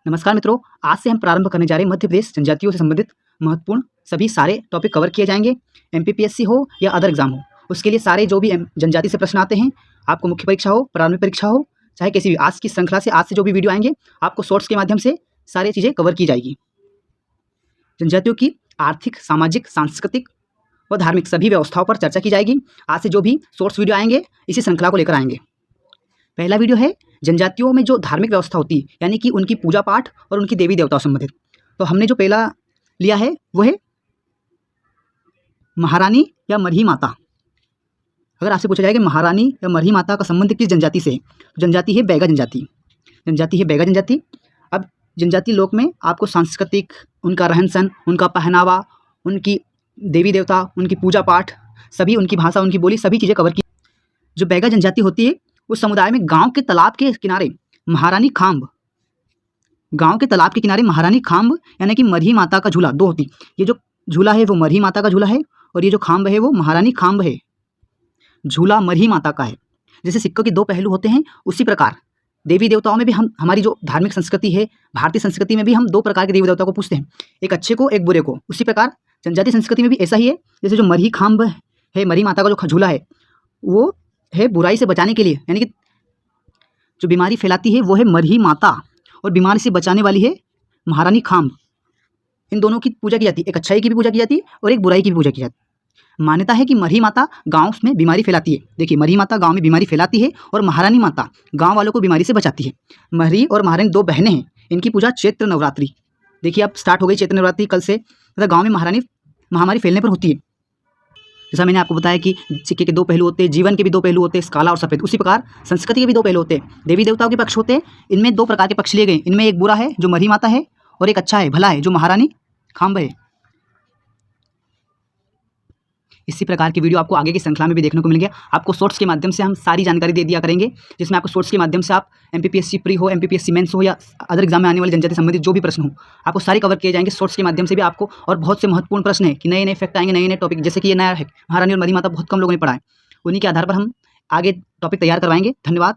नमस्कार मित्रों, आज से हम प्रारंभ करने जा रहे हैं मध्य प्रदेश जनजातियों से संबंधित महत्वपूर्ण सभी सारे टॉपिक कवर किए जाएंगे। एमपीपीएससी हो या अदर एग्जाम हो, उसके लिए सारे जो भी जनजाति से प्रश्न आते हैं, आपको मुख्य परीक्षा हो, प्रारंभिक परीक्षा हो, चाहे किसी भी आज की श्रृंखला से आज से जो भी वीडियो आएंगे, आपको शॉर्ट्स के माध्यम से सारी चीज़ें कवर की जाएगी। जनजातियों की आर्थिक, सामाजिक, सांस्कृतिक व धार्मिक सभी व्यवस्थाओं पर चर्चा की जाएगी। आज से जो भी शॉर्ट्स वीडियो आएंगे, इसी श्रृंखला को लेकर आएंगे। पहला वीडियो है जनजातियों में जो धार्मिक व्यवस्था होती है, यानी कि उनकी पूजा पाठ और उनकी देवी देवताओं से संबंधित। तो हमने जो पहला लिया है वो है महारानी या मरही माता। अगर आपसे पूछा जाए कि महारानी या मरही माता का संबंध किस जनजाति से है, तो जनजाति है बैगा जनजाति। जनजाति है बैगा जनजाति। अब जनजाति लोक में आपको सांस्कृतिक, उनका रहन सहन, उनका पहनावा, उनकी देवी देवता, उनकी पूजा पाठ, सभी उनकी भाषा, उनकी बोली, सभी चीज़ें कवर की। जो बैगा जनजाति होती है, उस समुदाय में गांव के तालाब के किनारे महारानी खाम्ब, गांव के तालाब के किनारे महारानी खाम्ब यानी कि मरही माता का झूला दो होती। ये जो झूला है वो मरही माता का झूला है और ये जो खाम्ब है वो महारानी खाम्ब है। झूला मरही माता का है। जैसे सिक्कों के दो पहलू होते हैं, उसी प्रकार देवी देवताओं में भी हम, हमारी जो धार्मिक संस्कृति है, भारतीय संस्कृति में भी हम दो प्रकार के देवी देवताओं को पूछते हैं, एक अच्छे को, एक बुरे को। उसी प्रकार जनजाति संस्कृति में भी ऐसा ही है। जैसे जो मरही खाम्ब है, मरही माता का जो झूला है, वो है बुराई से बचाने के लिए, यानी कि जो बीमारी फैलाती है वो है मरही माता और बीमारी से बचाने वाली है महारानी खाम्ब। इन दोनों की पूजा की जाती है, एक अच्छाई की भी पूजा की जाती है और एक बुराई की भी पूजा की जाती है। मान्यता है कि मरही माता गांव में बीमारी फैलाती है। देखिए, मरही माता गांव में बीमारी फैलाती है और महारानी माता गांव वालों को बीमारी से बचाती है। मरही और महारानी दो बहनें हैं। इनकी पूजा चैत्र नवरात्रि, देखिए अब स्टार्ट हो गई चैत्र नवरात्रि कल से, तथा गाँव में महामारी फैलने पर होती है। जैसा मैंने आपको बताया कि सिक्के के दो पहलू होते हैं, जीवन के भी दो पहलू होते हैं, काला और सफ़ेद। उसी प्रकार संस्कृति के भी दो पहलू होते हैं, देवी देवताओं के पक्ष होते हैं। इनमें दो प्रकार के पक्ष लिए गए। इनमें एक बुरा है जो मरही माता है और एक अच्छा है, भला है, जो महारानी खाम्ब है। इसी प्रकार की वीडियो आपको आगे की श्रृंखला में भी देखने को मिल गया। आपको शॉर्ट्स के माध्यम से हम सारी जानकारी दे दिया करेंगे, जिसमें आपको शॉर्ट्स के माध्यम से आप एमपीपीएससी प्री हो, एमपीपीएससी मेंस हो या अदर एग्जाम में आने वाले जनजाति संबंधित जो भी प्रश्न हो, आपको सारे कवर किए जाएंगे शॉर्ट्स के माध्यम से भी आपको। और बहुत से महत्वपूर्ण प्रश्न है कि नए नए फैक्ट आएंगे, नए नए टॉपिक, जैसे कि ये नया है महारानी और मरही माता, बहुत कम लोगों ने पढ़ा है। उन्हीं के आधार पर हम आगे टॉपिक तैयार करवाएंगे। धन्यवाद।